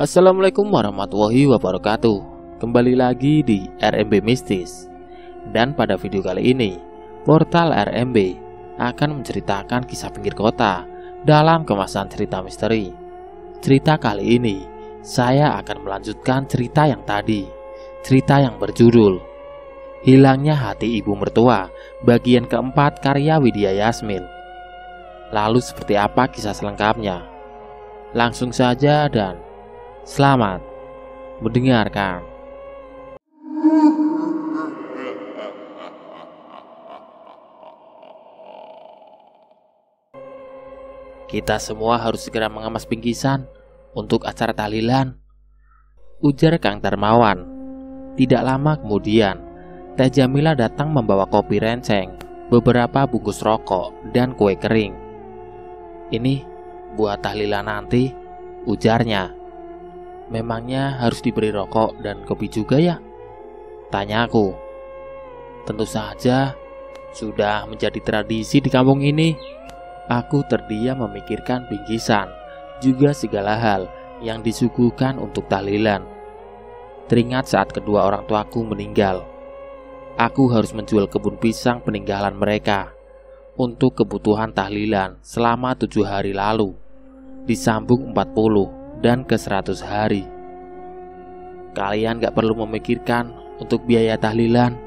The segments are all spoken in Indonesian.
Assalamualaikum warahmatullahi wabarakatuh. Kembali lagi di RMB Mistis. Dan pada video kali ini, portal RMB akan menceritakan kisah pinggir kota dalam kemasan cerita misteri. Cerita kali ini, saya akan melanjutkan cerita yang tadi. Cerita yang berjudul Hilangnya Hati Ibu Mertua, bagian keempat karya Widya Yasmin. Lalu seperti apa kisah selengkapnya? Langsung saja dan selamat mendengarkan. Kita semua harus segera mengemas bingkisan untuk acara tahlilan, ujar Kang Darmawan. Tidak lama kemudian, Teh Jamila datang membawa kopi renceng, beberapa bungkus rokok, dan kue kering. Ini buat tahlilan nanti, ujarnya. Memangnya harus diberi rokok dan kopi juga ya? Tanyaku. Tentu saja, sudah menjadi tradisi di kampung ini. Aku terdiam memikirkan bingkisan, juga segala hal yang disuguhkan untuk tahlilan. Teringat saat kedua orang tuaku meninggal. Aku harus menjual kebun pisang peninggalan mereka untuk kebutuhan tahlilan selama 7 hari lalu, disambung 40 dan ke 100 hari. Kalian gak perlu memikirkan untuk biaya tahlilan.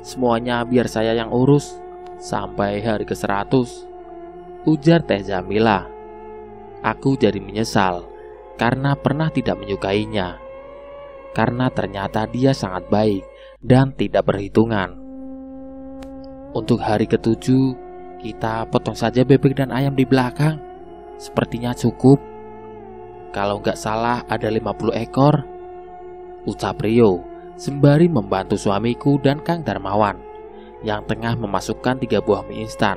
Semuanya biar saya yang urus sampai hari ke 100, ujar Teh Jamila. Aku jadi menyesal karena pernah tidak menyukainya, karena ternyata dia sangat baik dan tidak perhitungan. Untuk hari ke-7, kita potong saja bebek dan ayam di belakang. Sepertinya cukup. Kalau nggak salah ada 50 ekor, ucap Rio sembari membantu suamiku dan Kang Darmawan yang tengah memasukkan 3 buah mie instan,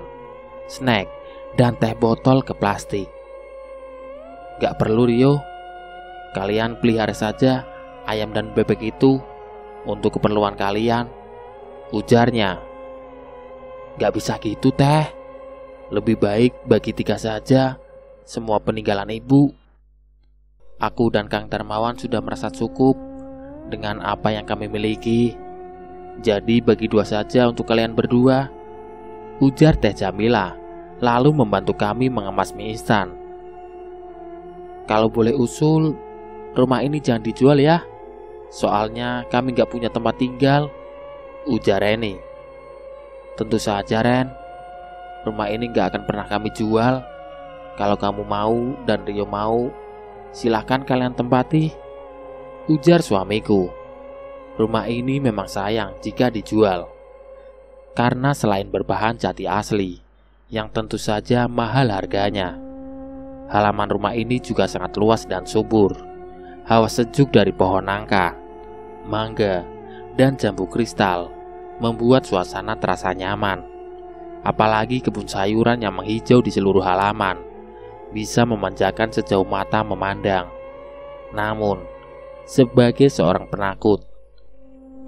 snack, dan teh botol ke plastik. Gak perlu Rio, kalian pelihara saja ayam dan bebek itu untuk keperluan kalian, ujarnya. Gak bisa gitu Teh, lebih baik bagi 3 saja, semua peninggalan ibu. Aku dan Kang Darmawan sudah merasa cukup dengan apa yang kami miliki. Jadi bagi 2 saja untuk kalian berdua, ujar Teh Jamila, lalu membantu kami mengemas mie instan. Kalau boleh usul, rumah ini jangan dijual ya, soalnya kami gak punya tempat tinggal, ujar Reni. Tentu saja Ren, rumah ini gak akan pernah kami jual. Kalau kamu mau dan Rio mau, silahkan kalian tempati, ujar suamiku. Rumah ini memang sayang jika dijual, karena selain berbahan jati asli, yang tentu saja mahal harganya, halaman rumah ini juga sangat luas dan subur. Hawa sejuk dari pohon nangka, mangga, dan jambu kristal membuat suasana terasa nyaman. Apalagi kebun sayuran yang menghijau di seluruh halaman bisa memanjakan sejauh mata memandang. Namun, sebagai seorang penakut,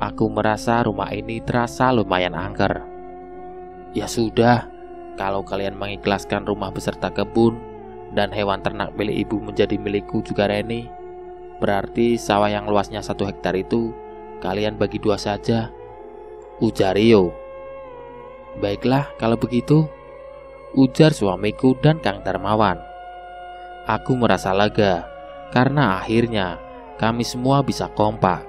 aku merasa rumah ini terasa lumayan angker. Ya sudah, kalau kalian mengikhlaskan rumah beserta kebun dan hewan ternak milik ibu menjadi milikku juga Reni, berarti sawah yang luasnya 1 hektar itu kalian bagi 2 saja, ujar Rio. Baiklah kalau begitu, ujar suamiku dan Kang Darmawan. Aku merasa lega karena akhirnya kami semua bisa kompak.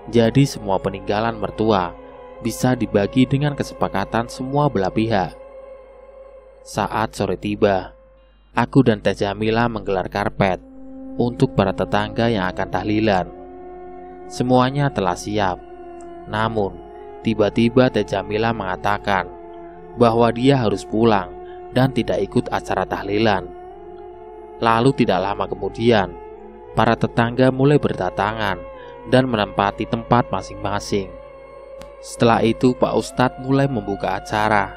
Jadi semua peninggalan mertua bisa dibagi dengan kesepakatan semua belah pihak. Saat sore tiba, aku dan Teh Jamila menggelar karpet untuk para tetangga yang akan tahlilan. Semuanya telah siap. Namun, tiba-tiba Teh Jamila mengatakan bahwa dia harus pulang dan tidak ikut acara tahlilan. Lalu tidak lama kemudian, para tetangga mulai berdatangan dan menempati tempat masing-masing. Setelah itu Pak Ustadz mulai membuka acara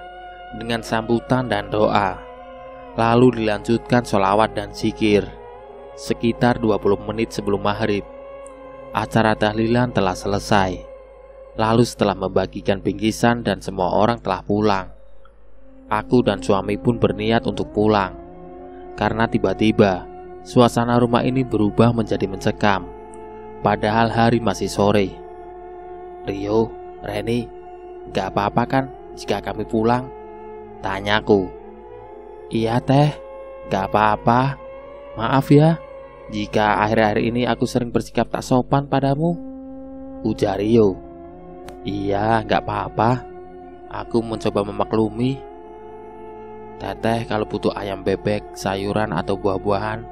dengan sambutan dan doa. Lalu dilanjutkan sholawat dan zikir. Sekitar 20 menit sebelum maghrib, acara tahlilan telah selesai. Lalu setelah membagikan bingkisan dan semua orang telah pulang, aku dan suami pun berniat untuk pulang. Karena tiba-tiba Suasana rumah ini berubah menjadi mencekam, padahal hari masih sore. "Rio, Reni, gak apa-apa kan jika kami pulang?" tanyaku. "Iya teh, gak apa-apa. Maaf ya jika akhir-akhir ini aku sering bersikap tak sopan padamu," ujar Rio. "Iya, gak apa-apa. Aku mencoba memaklumi. Teteh kalau butuh ayam bebek, sayuran atau buah-buahan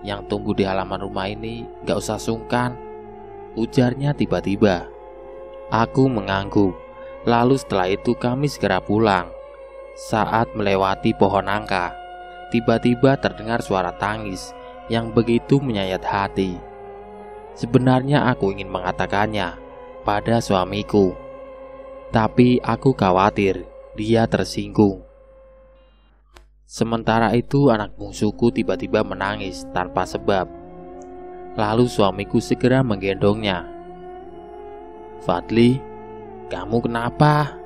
yang tumbuh di halaman rumah ini, gak usah sungkan," ujarnya tiba-tiba. Aku mengangguk. Lalu setelah itu kami segera pulang. Saat melewati pohon nangka, tiba-tiba terdengar suara tangis yang begitu menyayat hati. Sebenarnya aku ingin mengatakannya pada suamiku, tapi aku khawatir dia tersinggung. Sementara itu anak bungsuku tiba-tiba menangis tanpa sebab. Lalu suamiku segera menggendongnya. "Fadli, kamu kenapa?"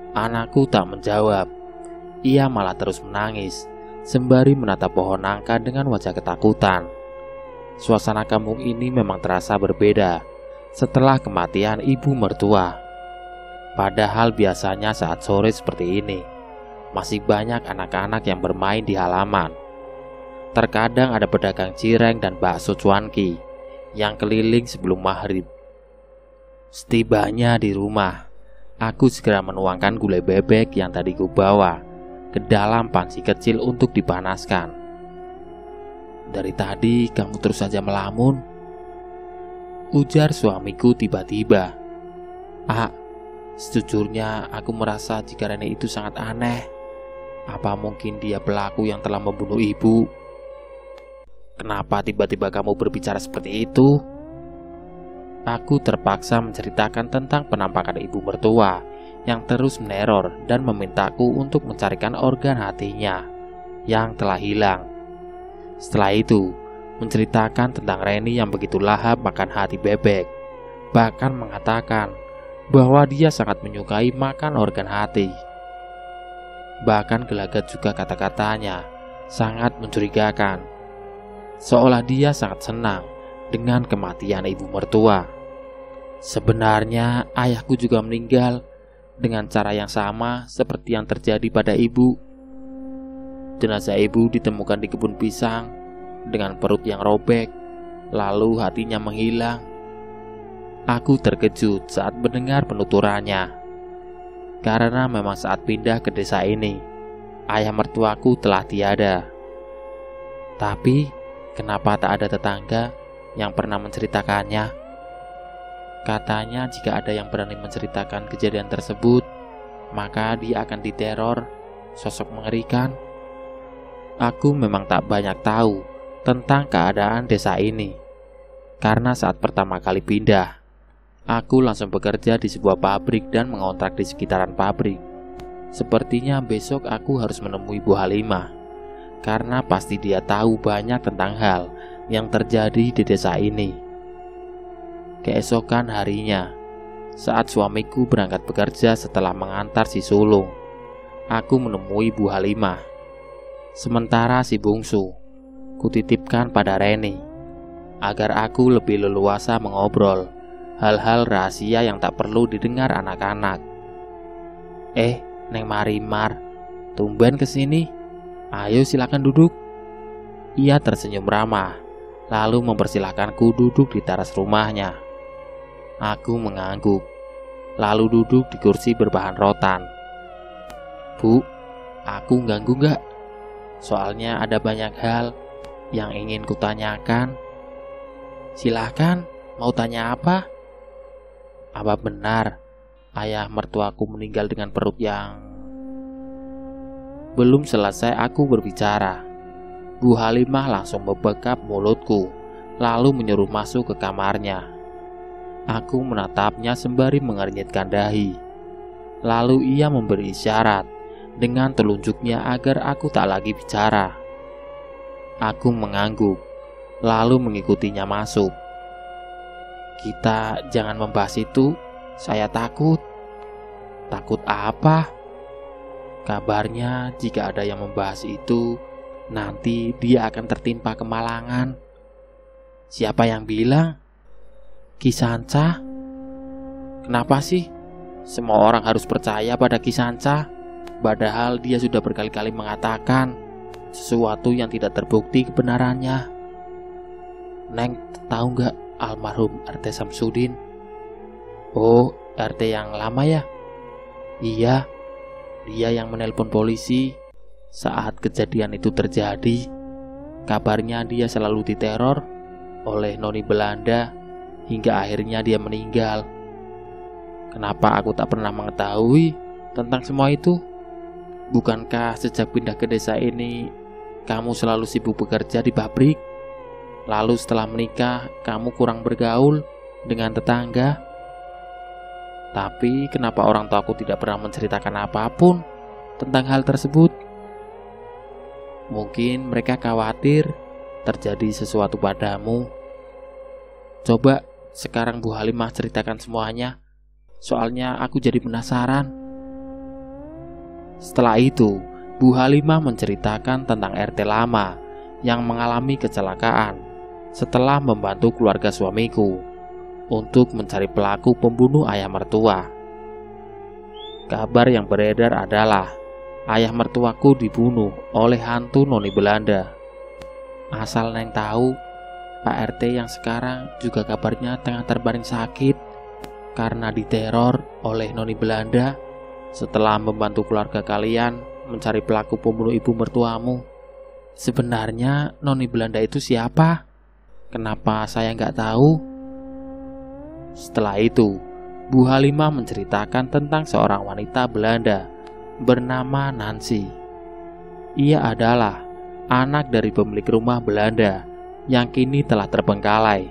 Anakku tak menjawab. Ia malah terus menangis sembari menatap pohon nangka dengan wajah ketakutan. Suasana kampung ini memang terasa berbeda setelah kematian ibu mertua. Padahal biasanya saat sore seperti ini masih banyak anak-anak yang bermain di halaman. Terkadang ada pedagang cireng dan bakso cuanki yang keliling sebelum maghrib. Setibanya di rumah, aku segera menuangkan gulai bebek yang tadi ku bawa ke dalam panci kecil untuk dipanaskan. "Dari tadi kamu terus saja melamun," ujar suamiku tiba-tiba. Sejujurnya aku merasa jika Reni itu sangat aneh. Apa mungkin dia pelaku yang telah membunuh ibu? Kenapa tiba-tiba kamu berbicara seperti itu?" Aku terpaksa menceritakan tentang penampakan ibu mertua yang terus meneror dan memintaku untuk mencarikan organ hatinya yang telah hilang. Setelah itu, menceritakan tentang Reni yang begitu lahap makan hati bebek, bahkan mengatakan bahwa dia sangat menyukai makan organ hati. Bahkan gelagat juga kata-katanya sangat mencurigakan, seolah dia sangat senang dengan kematian ibu mertua. Sebenarnya ayahku juga meninggal dengan cara yang sama seperti yang terjadi pada ibu. Jenazah ibu ditemukan di kebun pisang dengan perut yang robek, lalu hatinya menghilang. Aku terkejut saat mendengar penuturannya, karena memang saat pindah ke desa ini, ayah mertuaku telah tiada. Tapi kenapa tak ada tetangga yang pernah menceritakannya? Katanya jika ada yang berani menceritakan kejadian tersebut, maka dia akan diteror sosok mengerikan. Aku memang tak banyak tahu tentang keadaan desa ini, karena saat pertama kali pindah, aku langsung bekerja di sebuah pabrik dan mengontrak di sekitaran pabrik. Sepertinya besok aku harus menemui Bu Halimah, karena pasti dia tahu banyak tentang hal yang terjadi di desa ini. Keesokan harinya, saat suamiku berangkat bekerja setelah mengantar si sulung, aku menemui Bu Halimah. Sementara si bungsu kutitipkan pada Reni agar aku lebih leluasa mengobrol hal-hal rahasia yang tak perlu didengar anak-anak. Neng Marimar, tumben kesini. Ayo silakan duduk." Ia tersenyum ramah, lalu mempersilahkanku duduk di teras rumahnya. Aku mengangguk, lalu duduk di kursi berbahan rotan. "Bu, aku ganggu gak? Soalnya ada banyak hal yang ingin kutanyakan." "Silahkan, mau tanya apa?" "Apa benar ayah mertuaku meninggal dengan perut yang..." Belum selesai aku berbicara, Bu Halimah langsung membekap mulutku, lalu menyuruh masuk ke kamarnya. Aku menatapnya sembari mengernyitkan dahi. Lalu ia memberi isyarat dengan telunjuknya agar aku tak lagi bicara. Aku mengangguk, lalu mengikutinya masuk. "Kita jangan membahas itu, saya takut." "Takut apa?" "Kabarnya jika ada yang membahas itu, nanti dia akan tertimpa kemalangan. Siapa yang bilang? Ki Sanca? Kenapa sih semua orang harus percaya pada Ki Sanca? Padahal dia sudah berkali-kali mengatakan sesuatu yang tidak terbukti kebenarannya. Neng tahu nggak almarhum RT Samsudin? Oh, RT yang lama ya? Iya, dia yang menelpon polisi saat kejadian itu terjadi. Kabarnya dia selalu diteror oleh noni Belanda hingga akhirnya dia meninggal. Kenapa aku tak pernah mengetahui tentang semua itu? Bukankah sejak pindah ke desa ini kamu selalu sibuk bekerja di pabrik? Lalu setelah menikah kamu kurang bergaul dengan tetangga? Tapi kenapa orang tuaku tidak pernah menceritakan apapun tentang hal tersebut? Mungkin mereka khawatir terjadi sesuatu padamu. Coba sekarang Bu Halimah ceritakan semuanya. Soalnya aku jadi penasaran. Setelah itu, Bu Halimah menceritakan tentang RT lama yang mengalami kecelakaan setelah membantu keluarga suamiku untuk mencari pelaku pembunuh ayah mertua. Kabar yang beredar adalah ayah mertuaku dibunuh oleh hantu noni Belanda. Asal Neng tahu, Pak RT yang sekarang juga kabarnya tengah terbaring sakit karena diteror oleh noni Belanda setelah membantu keluarga kalian mencari pelaku pembunuh ibu mertuamu. Sebenarnya noni Belanda itu siapa? Kenapa saya nggak tahu? Setelah itu, Bu Halimah menceritakan tentang seorang wanita Belanda bernama Nancy. Ia adalah anak dari pemilik rumah Belanda yang kini telah terbengkalai.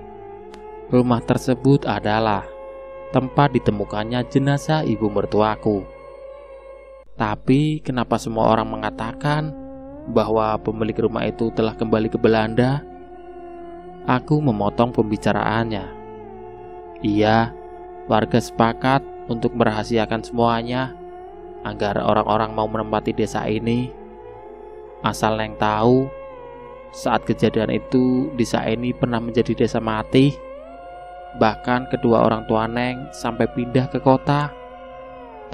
Rumah tersebut adalah tempat ditemukannya jenazah ibu mertuaku. Tapi kenapa semua orang mengatakan bahwa pemilik rumah itu telah kembali ke Belanda? Aku memotong pembicaraannya. Iya, warga sepakat untuk merahasiakan semuanya agar orang-orang mau menempati desa ini. Asal Neng tahu, saat kejadian itu desa ini pernah menjadi desa mati. Bahkan kedua orang tua Neng sampai pindah ke kota.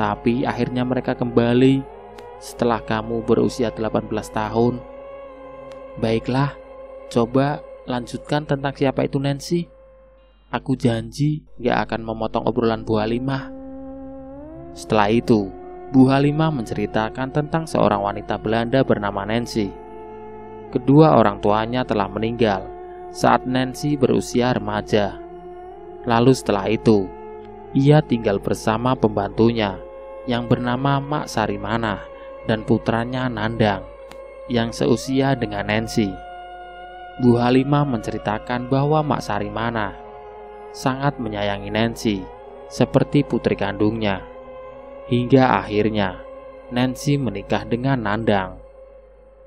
Tapi akhirnya mereka kembali setelah kamu berusia 18 tahun. Baiklah, coba lanjutkan tentang siapa itu Nancy. Aku janji gak akan memotong obrolan Bu Halimah. Setelah itu, Bu Halimah menceritakan tentang seorang wanita Belanda bernama Nancy. Kedua orang tuanya telah meninggal saat Nancy berusia remaja. Lalu setelah itu, ia tinggal bersama pembantunya yang bernama Mak Sarimana dan putranya Nandang yang seusia dengan Nancy. Bu Halimah menceritakan bahwa Mak Sarimana sangat menyayangi Nancy seperti putri kandungnya. Hingga akhirnya Nancy menikah dengan Nandang.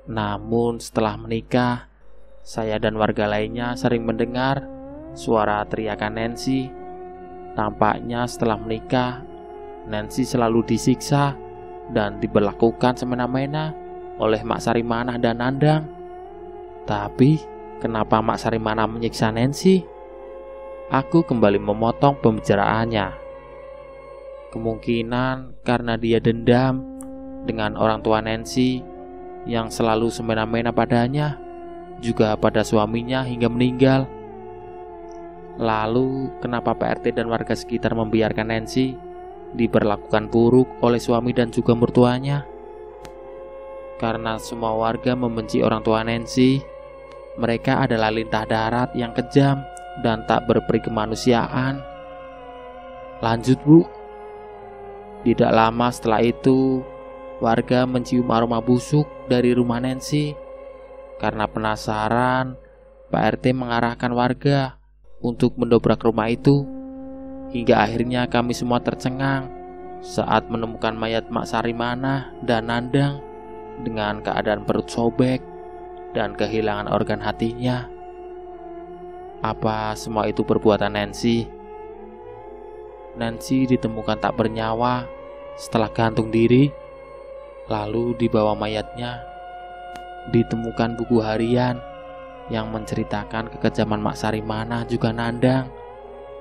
Namun setelah menikah, saya dan warga lainnya sering mendengar suara teriakan Nancy. Tampaknya setelah menikah, Nancy selalu disiksa dan diberlakukan semena-mena oleh Mak Sarimana dan Nandang. Tapi kenapa Mak Sarimana menyiksa Nancy? Aku kembali memotong pembicaraannya. Kemungkinan karena dia dendam dengan orang tua Nancy yang selalu semena-mena padanya, juga pada suaminya hingga meninggal. Lalu kenapa Pak RT dan warga sekitar membiarkan Nancy diperlakukan buruk oleh suami dan juga mertuanya? Karena semua warga membenci orang tua Nancy. Mereka adalah lintah darat yang kejam dan tak berperi kemanusiaan. Lanjut Bu. Tidak lama setelah itu, warga mencium aroma busuk dari rumah Nancy. Karena penasaran, Pak RT mengarahkan warga untuk mendobrak rumah itu. Hingga akhirnya kami semua tercengang saat menemukan mayat Mak Sarimana dan Nandang dengan keadaan perut sobek dan kehilangan organ hatinya. Apa semua itu perbuatan Nancy? Nancy ditemukan tak bernyawa setelah gantung diri. Lalu dibawa mayatnya Ditemukan buku harian yang menceritakan kekejaman Mak Sarimana juga Nandang.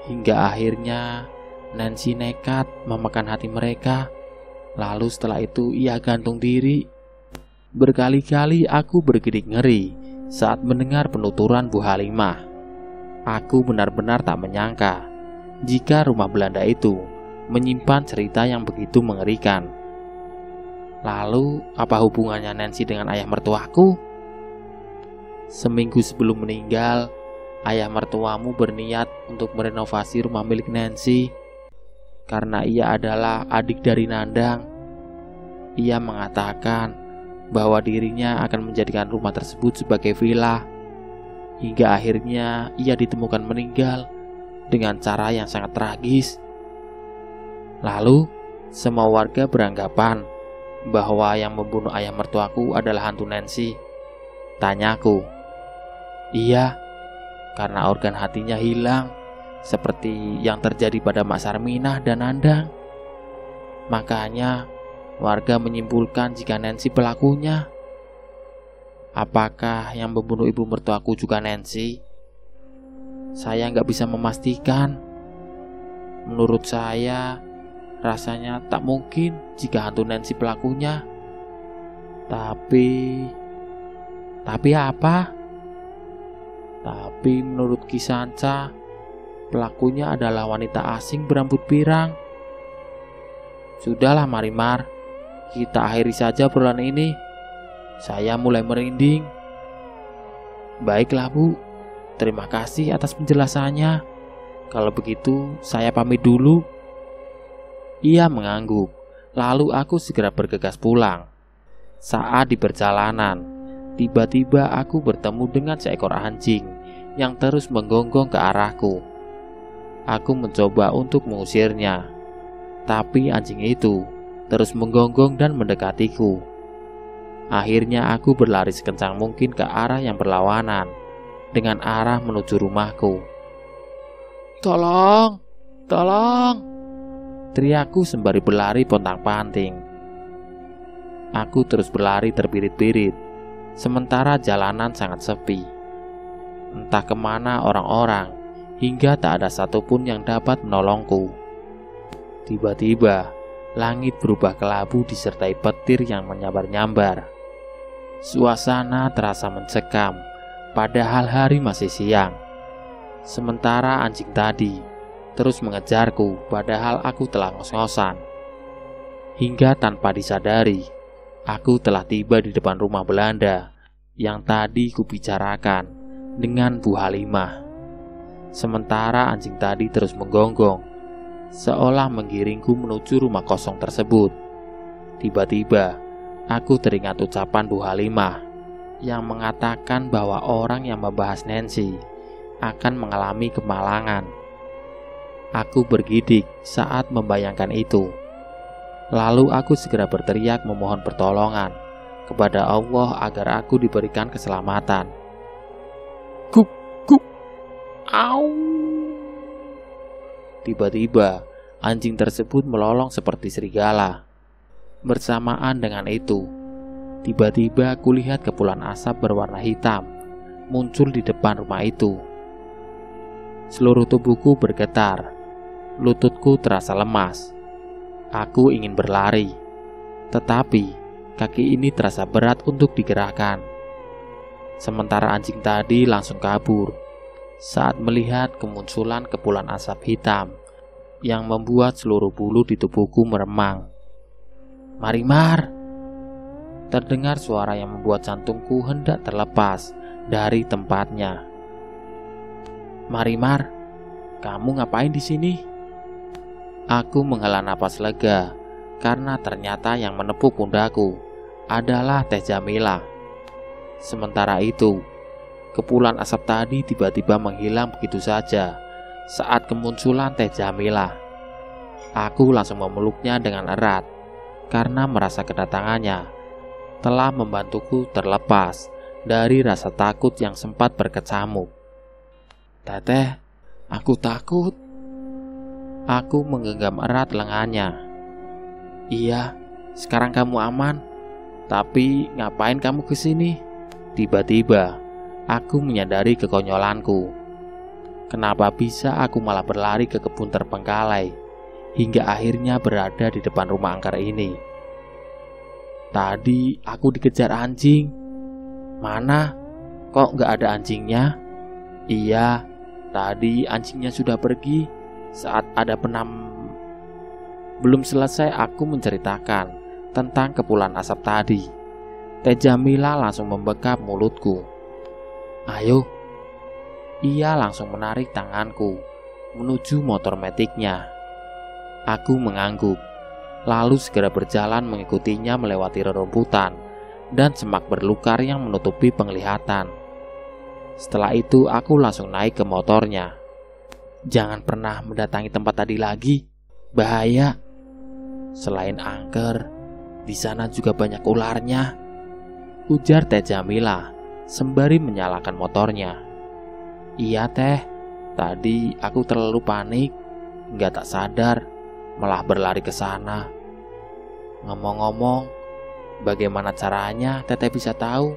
Hingga akhirnya Nancy nekat memakan hati mereka. Lalu setelah itu ia gantung diri. Berkali-kali aku bergidik ngeri saat mendengar penuturan Bu Halimah. Aku benar-benar tak menyangka jika rumah Belanda itu menyimpan cerita yang begitu mengerikan. Lalu apa hubungannya Nancy dengan ayah mertuaku? Seminggu sebelum meninggal, ayah mertuamu berniat untuk merenovasi rumah milik Nancy. Karena ia adalah adik dari Nandang, ia mengatakan bahwa dirinya akan menjadikan rumah tersebut sebagai villa. Hingga akhirnya ia ditemukan meninggal dengan cara yang sangat tragis. Lalu semua warga beranggapan bahwa yang membunuh ayah mertuaku adalah hantu Nancy. Tanyaku. Iya, karena organ hatinya hilang, seperti yang terjadi pada Mak Sarminah dan Nandang. Makanya warga menyimpulkan jika Nancy pelakunya. Apakah yang membunuh ibu mertuaku juga Nancy? Saya nggak bisa memastikan. Menurut saya, rasanya tak mungkin jika hantu Nancy pelakunya. Tapi apa? Tapi menurut Ki Sanca, pelakunya adalah wanita asing berambut pirang. Sudahlah Marimar, kita akhiri saja obrolan ini. Saya mulai merinding. Baiklah Bu, terima kasih atas penjelasannya. Kalau begitu saya pamit dulu. Ia mengangguk. Lalu aku segera bergegas pulang. Saat di perjalanan, tiba-tiba aku bertemu dengan seekor anjing yang terus menggonggong ke arahku. Aku mencoba untuk mengusirnya, tapi anjing itu terus menggonggong dan mendekatiku. Akhirnya aku berlari sekencang mungkin ke arah yang berlawanan dengan arah menuju rumahku. Tolong, tolong, teriakku sembari berlari pontang-panting. Aku terus berlari terbirit-birit, sementara jalanan sangat sepi. Entah kemana orang-orang, hingga tak ada satupun yang dapat menolongku. Tiba-tiba, langit berubah kelabu disertai petir yang menyambar-nyambar. Suasana terasa mencekam, padahal hari masih siang. Sementara anjing tadi terus mengejarku, padahal aku telah ngos-ngosan. Hingga tanpa disadari, aku telah tiba di depan rumah Belanda yang tadi kubicarakan dengan Bu Halimah. Sementara anjing tadi terus menggonggong, seolah menggiringku menuju rumah kosong tersebut. Tiba-tiba, aku teringat ucapan Bu Halimah yang mengatakan bahwa orang yang membahas Nancy akan mengalami kemalangan. Aku bergidik saat membayangkan itu. Lalu aku segera berteriak memohon pertolongan kepada Allah agar aku diberikan keselamatan. Gup, gup, au. Tiba-tiba, anjing tersebut melolong seperti serigala. Bersamaan dengan itu, tiba-tiba kulihat kepulan asap berwarna hitam muncul di depan rumah itu. Seluruh tubuhku bergetar, lututku terasa lemas. Aku ingin berlari, tetapi kaki ini terasa berat untuk digerakkan. Sementara anjing tadi langsung kabur saat melihat kemunculan kepulan asap hitam yang membuat seluruh bulu di tubuhku meremang. Marimar! Terdengar suara yang membuat jantungku hendak terlepas dari tempatnya. Marimar, kamu ngapain di sini? Aku menghela napas lega karena ternyata yang menepuk pundakku adalah Teh Jamila. Sementara itu, kepulan asap tadi tiba-tiba menghilang begitu saja saat kemunculan Teh Jamila. Aku langsung memeluknya dengan erat karena merasa kedatangannya telah membantuku terlepas dari rasa takut yang sempat berkecamuk. Teteh, aku takut. Aku menggenggam erat lengannya. Iya, sekarang kamu aman. Tapi ngapain kamu kesini? Tiba-tiba, aku menyadari kekonyolanku. Kenapa bisa aku malah berlari ke kebun terbengkalai hingga akhirnya berada di depan rumah angker ini? Tadi aku dikejar anjing. Mana? Kok nggak ada anjingnya? Iya, tadi anjingnya sudah pergi saat ada Belum selesai aku menceritakan tentang kepulan asap tadi, Teh Jamila langsung membekap mulutku. Ayo. Ia langsung menarik tanganku menuju motor metiknya. Aku mengangguk, lalu segera berjalan mengikutinya melewati rerumputan dan semak berlukar yang menutupi penglihatan. Setelah itu aku langsung naik ke motornya. Jangan pernah mendatangi tempat tadi lagi, bahaya. Selain angker, di sana juga banyak ularnya, ujar Teh Jamila sembari menyalakan motornya. Iya Teh, tadi aku terlalu panik, nggak tak sadar, malah berlari ke sana. Ngomong-ngomong, bagaimana caranya Teteh bisa tahu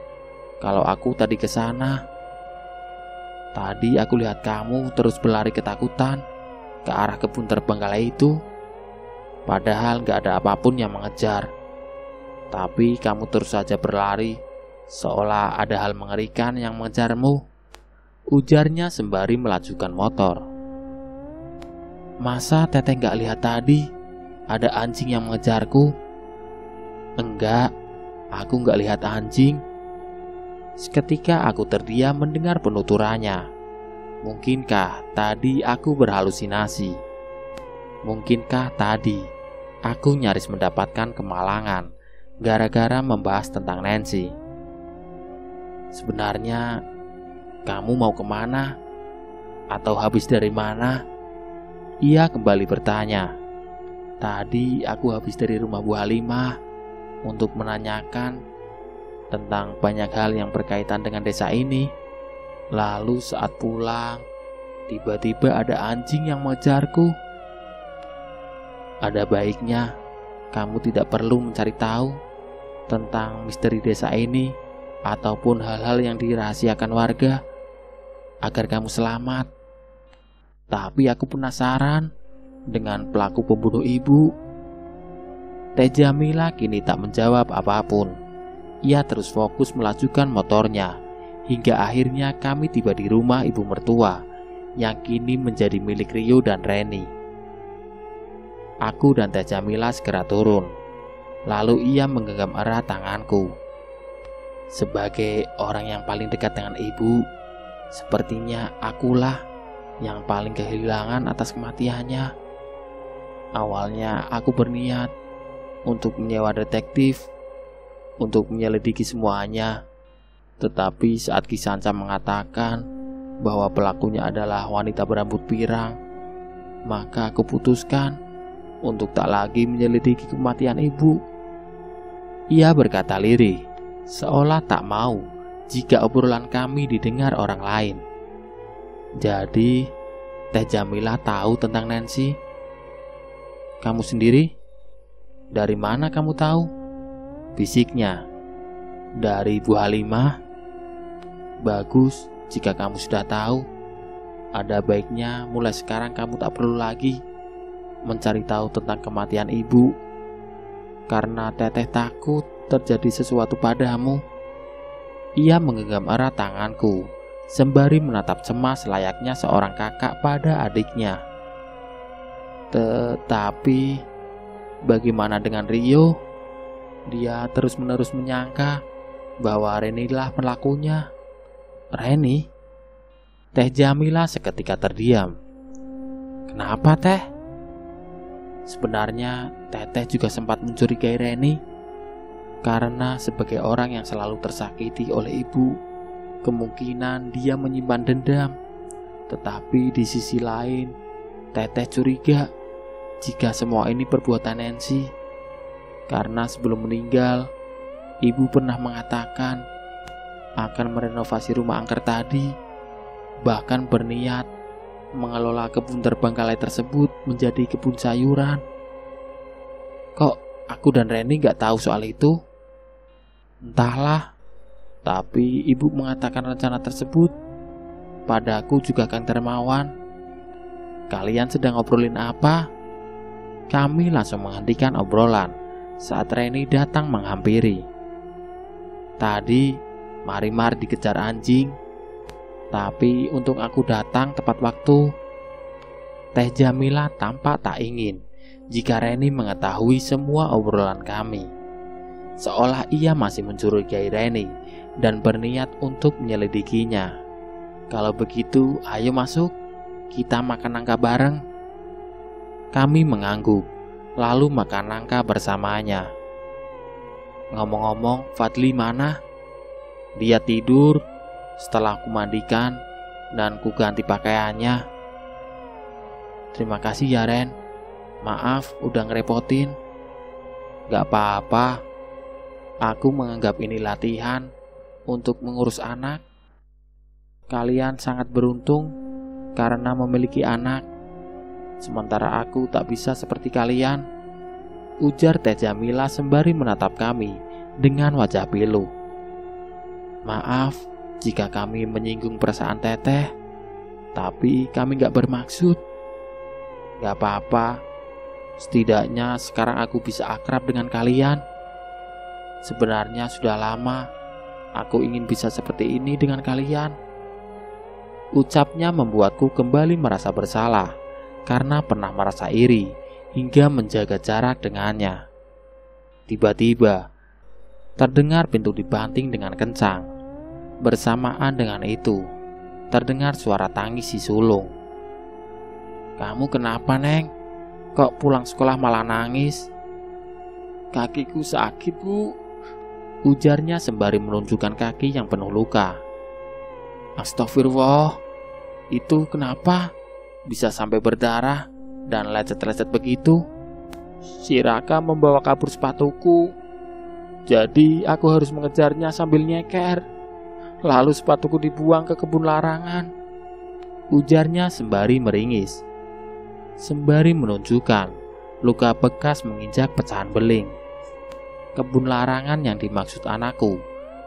kalau aku tadi ke sana? Tadi aku lihat kamu terus berlari ketakutan ke arah kebun terbengkalai itu. Padahal gak ada apapun yang mengejar. Tapi kamu terus saja berlari, seolah ada hal mengerikan yang mengejarmu, ujarnya sembari melajukan motor. Masa Teteh gak lihat tadi ada anjing yang mengejarku? Enggak, aku gak lihat anjing. Seketika aku terdiam mendengar penuturannya. Mungkinkah tadi aku berhalusinasi? Mungkinkah tadi aku nyaris mendapatkan kemalangan gara-gara membahas tentang Nancy? Sebenarnya kamu mau kemana? Atau habis dari mana? Ia kembali bertanya. Tadi aku habis dari rumah Bu Halimah untuk menanyakan tentang banyak hal yang berkaitan dengan desa ini. Lalu saat pulang, tiba-tiba ada anjing yang mengejarku. Ada baiknya kamu tidak perlu mencari tahu tentang misteri desa ini ataupun hal-hal yang dirahasiakan warga agar kamu selamat. Tapi aku penasaran dengan pelaku pembunuh ibu. Teh Jamila kini tak menjawab apapun. Ia terus fokus melajukan motornya hingga akhirnya kami tiba di rumah ibu mertua yang kini menjadi milik Rio dan Reni. Aku dan Teh Jamila segera turun. Lalu ia menggenggam erat tanganku. Sebagai orang yang paling dekat dengan ibu, sepertinya akulah yang paling kehilangan atas kematiannya. Awalnya aku berniat untuk menyewa detektif untuk menyelidiki semuanya. Tetapi saat Ki Sanca mengatakan bahwa pelakunya adalah wanita berambut pirang, maka aku putuskan untuk tak lagi menyelidiki kematian ibu. Ia berkata lirih, seolah tak mau jika obrolan kami didengar orang lain. Jadi, Teh Jamila tahu tentang Nancy? Kamu sendiri? Dari mana kamu tahu? Bisiknya. Dari Bu Halimah? Bagus, jika kamu sudah tahu. Ada baiknya mulai sekarang kamu tak perlu lagi mencari tahu tentang kematian ibu, karena Teteh takut terjadi sesuatu padamu. Ia menggenggam erat tanganku sembari menatap cemas layaknya seorang kakak pada adiknya. Tetapi bagaimana dengan Rio? Dia terus-menerus menyangka bahwa Reni lah pelakunya. Reni? Teh Jamila seketika terdiam. Kenapa Teh? Sebenarnya Teteh juga sempat mencurigai Reni, karena sebagai orang yang selalu tersakiti oleh ibu, kemungkinan dia menyimpan dendam. Tetapi di sisi lain, Teteh curiga jika semua ini perbuatan Nancy, karena sebelum meninggal, ibu pernah mengatakan akan merenovasi rumah angker tadi, bahkan berniat mengelola kebun terbengkalai tersebut menjadi kebun sayuran. Kok aku dan Reni gak tahu soal itu? Entahlah, Tapi ibu mengatakan rencana tersebut padaku juga Kang Darmawan. Kalian sedang ngobrolin apa? Kami langsung menghentikan obrolan saat Reni datang menghampiri. Tadi Marimar dikejar anjing, tapi untuk aku datang tepat waktu. Teh Jamila tampak tak ingin jika Reni mengetahui semua obrolan kami, seolah ia masih mencurigai Reni dan berniat untuk menyelidikinya. Kalau begitu, ayo masuk, kita makan nangka bareng. Kami mengangguk, lalu makan nangka bersamanya. Ngomong-ngomong, Fadli mana? Dia tidur setelah ku mandikan dan ku ganti pakaiannya. Terima kasih ya Ren, maaf udah ngerepotin. Gak apa-apa, aku menganggap ini latihan untuk mengurus anak. Kalian sangat beruntung karena memiliki anak, sementara aku tak bisa seperti kalian, ujar Teh Jamila sembari menatap kami dengan wajah pilu. Maaf jika kami menyinggung perasaan Teteh, tapi kami gak bermaksud. Gak apa-apa, setidaknya sekarang aku bisa akrab dengan kalian. Sebenarnya sudah lama aku ingin bisa seperti ini dengan kalian. Ucapnya membuatku kembali merasa bersalah karena pernah merasa iri hingga menjaga jarak dengannya. Tiba-tiba terdengar pintu dibanting dengan kencang. Bersamaan dengan itu terdengar suara tangis si sulung. Kamu kenapa Neng? Kok pulang sekolah malah nangis? Kakiku sakit Bu, ujarnya sembari menunjukkan kaki yang penuh luka. Astagfirullah, itu kenapa bisa sampai berdarah dan lecet-lecet begitu? Si Raka membawa kabur sepatuku, jadi aku harus mengejarnya sambil nyeker. Lalu sepatuku dibuang ke kebun larangan, ujarnya sembari meringis, sembari menunjukkan luka bekas menginjak pecahan beling. Kebun larangan yang dimaksud anakku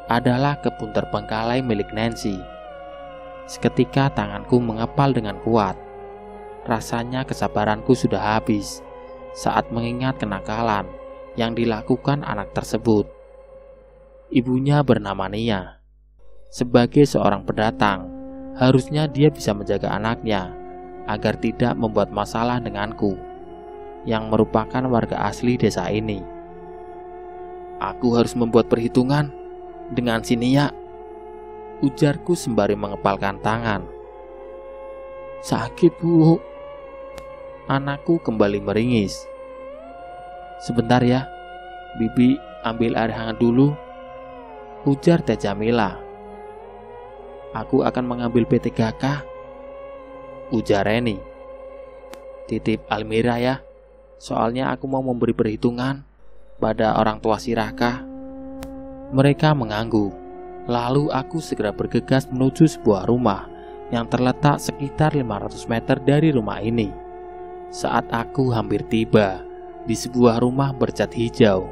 adalah kebun terbengkalai milik Nancy. Seketika tanganku mengepal dengan kuat. Rasanya kesabaranku sudah habis saat mengingat kenakalan yang dilakukan anak tersebut. Ibunya bernama Nia. Sebagai seorang pendatang, harusnya dia bisa menjaga anaknya agar tidak membuat masalah denganku, yang merupakan warga asli desa ini. Aku harus membuat perhitungan dengan si Nia, ujarku sembari mengepalkan tangan. Sakit Bu, anakku kembali meringis. Sebentar ya, Bibi ambil air hangat dulu, ujar Teh Jamila. Aku akan mengambil PTGK, ujar Reni. Titip Almira ya, soalnya aku mau memberi perhitungan pada orang tua si Raka. Mereka mengangguk. Lalu aku segera bergegas menuju sebuah rumah yang terletak sekitar 500 meter dari rumah ini. Saat aku hampir tiba di sebuah rumah bercat hijau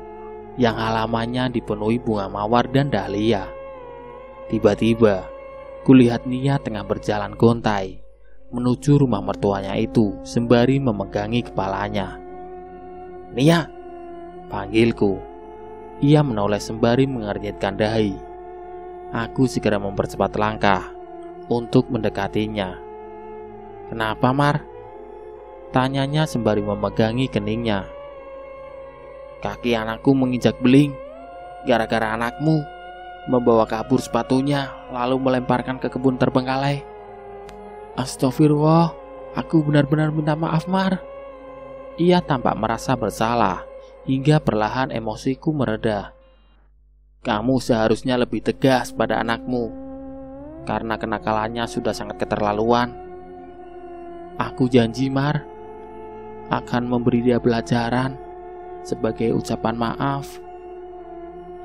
yang halamannya dipenuhi bunga mawar dan dahlia, tiba-tiba kulihat Nia tengah berjalan gontai menuju rumah mertuanya itu sembari memegangi kepalanya. Nia, panggilku. Ia menoleh sembari mengernyitkan dahi. Aku segera mempercepat langkah untuk mendekatinya. Kenapa Mar? Tanyanya sembari memegangi keningnya. Kaki anakku menginjak beling gara-gara anakmu membawa kabur sepatunya lalu melemparkan ke kebun terbengkalai. Astagfirullah, aku benar-benar minta maaf Mar. Ia tampak merasa bersalah hingga perlahan emosiku mereda. Kamu seharusnya lebih tegas pada anakmu karena kenakalannya sudah sangat keterlaluan. Aku janji Mar akan memberi dia pelajaran sebagai ucapan maaf.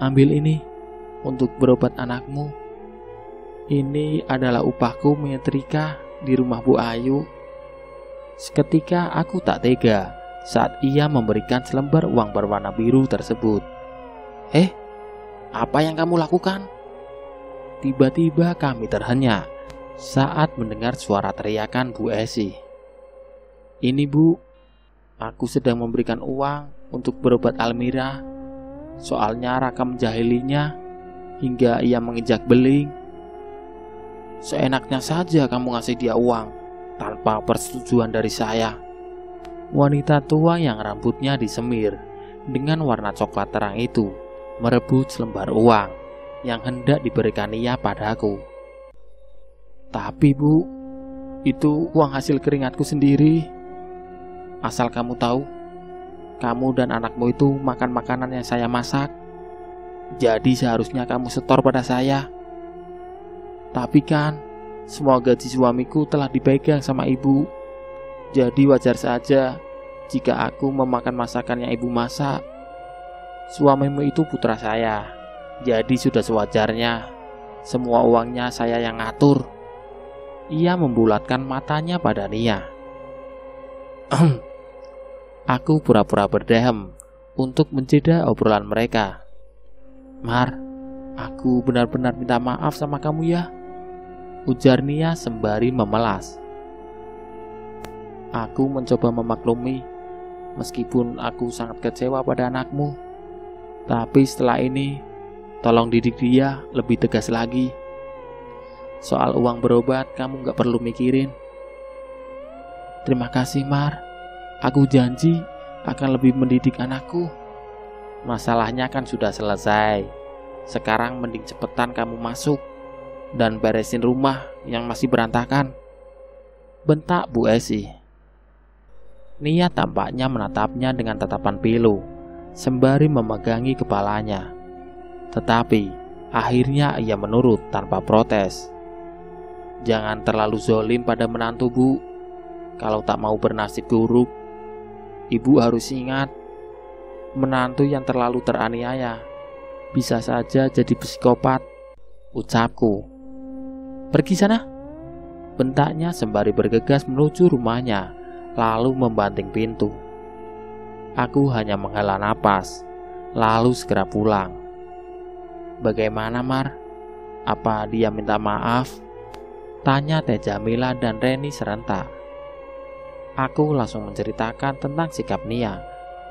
Ambil ini untuk berobat anakmu. Ini adalah upahku menyetrika di rumah Bu Ayu. Seketika aku tak tega saat ia memberikan selembar uang berwarna biru tersebut. Apa yang kamu lakukan? Tiba-tiba kami terhenyak saat mendengar suara teriakan Bu Esi. "Ini Bu, aku sedang memberikan uang untuk berobat Almira. Soalnya Raka menjahilinya hingga ia menginjak beling. Seenaknya saja kamu ngasih dia uang tanpa persetujuan dari saya." Wanita tua yang rambutnya disemir dengan warna coklat terang itu merebut selembar uang yang hendak diberikan ia padaku. "Tapi Bu, itu uang hasil keringatku sendiri. Asal kamu tahu, kamu dan anakmu itu makan makanan yang saya masak. Jadi seharusnya kamu setor pada saya. Tapi kan, semua gaji suamiku telah dipegang sama ibu. Jadi wajar saja jika aku memakan masakan yang ibu masak. Suamimu itu putra saya, jadi sudah sewajarnya. Semua uangnya saya yang ngatur." Ia membulatkan matanya pada Nia. Aku pura-pura berdehem untuk menjeda obrolan mereka. "Mar, aku benar-benar minta maaf sama kamu ya," ujar Nia sembari memelas. "Aku mencoba memaklumi, meskipun aku sangat kecewa pada anakmu. Tapi setelah ini, tolong didik dia lebih tegas lagi. Soal uang berobat kamu gak perlu mikirin." "Terima kasih Mar, aku janji akan lebih mendidik anakku. Masalahnya kan sudah selesai. Sekarang mending cepetan kamu masuk dan beresin rumah yang masih berantakan," bentak Bu Esi. Nia tampaknya menatapnya dengan tatapan pilu, sembari memegangi kepalanya. Tetapi akhirnya ia menurut tanpa protes. "Jangan terlalu zolim pada menantu Bu. Kalau tak mau bernasib buruk, ibu harus ingat, menantu yang terlalu teraniaya bisa saja jadi psikopat," ucapku. "Pergi sana," bentaknya sembari bergegas menuju rumahnya, lalu membanting pintu. Aku hanya menghela napas, lalu segera pulang. "Bagaimana Mar? Apa dia minta maaf?" tanya Teh Jamila dan Reni serentak. Aku langsung menceritakan tentang sikap Nia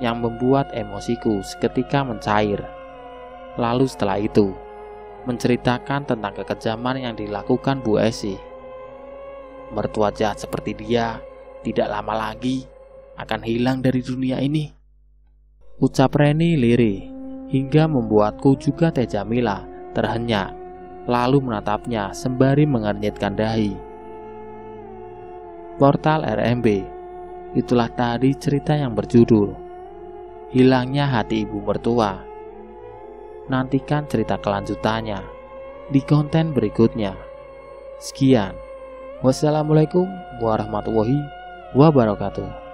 yang membuat emosiku seketika mencair. Lalu setelah itu, menceritakan tentang kekejaman yang dilakukan Bu Esi. Mertua jahat seperti dia tidak lama lagi akan hilang dari dunia ini, ucap Reni lirih, hingga membuatku juga Teh Jamila terhenyak, lalu menatapnya sembari mengernyitkan dahi. Portal RMB. Itulah tadi cerita yang berjudul Hilangnya Hati Ibu Mertua. Nantikan cerita kelanjutannya di konten berikutnya. Sekian. Wassalamualaikum warahmatullahi wabarakatuh.